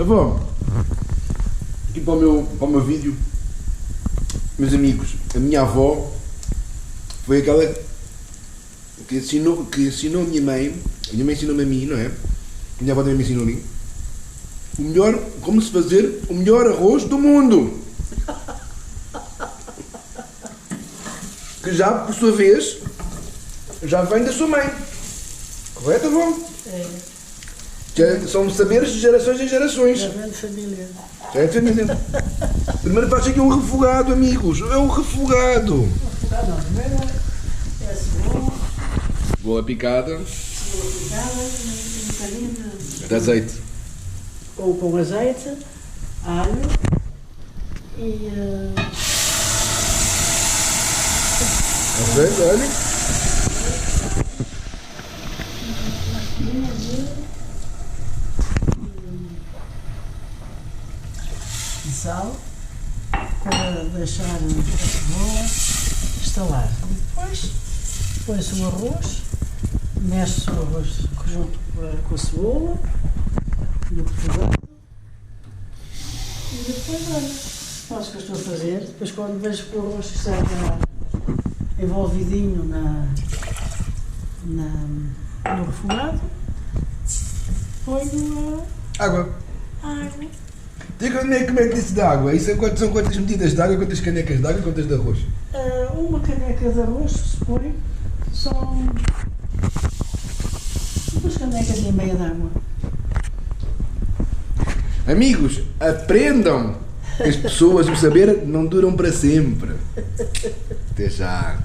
Avó, aqui para o meu vídeo, meus amigos, a minha avó foi aquela que ensinou a minha mãe ensinou-me a mim, não é? A minha avó também me ensinou a mim. Como se fazer o melhor arroz do mundo. Que já, por sua vez, já vem da sua mãe. Correto, avó? É. Que são saberes de gerações em gerações. Já vem de família. Já é de família. Primeiro faz aqui um refogado, amigos. É um refogado. Não, primeiro é cebola. Cebola picada. Cebola picada, um bocadinho De azeite. ou com azeite, alho e Azeite, olha. e sal para deixar a cebola estalar. Depois põe-se o arroz, mexe o arroz junto com a cebola e o refogado. E depois, olha, faz o que eu estou a fazer. Depois, quando vejo que o arroz está envolvidinho no refogado, ponho Água. a água. Diga como é que disse de água? Isso são quantas medidas de água, quantas canecas de água e quantas de arroz? Uma caneca de arroz se põe, são 2 canecas e meia de água. Amigos, aprendam! As pessoas, o saber não duram para sempre. Até já.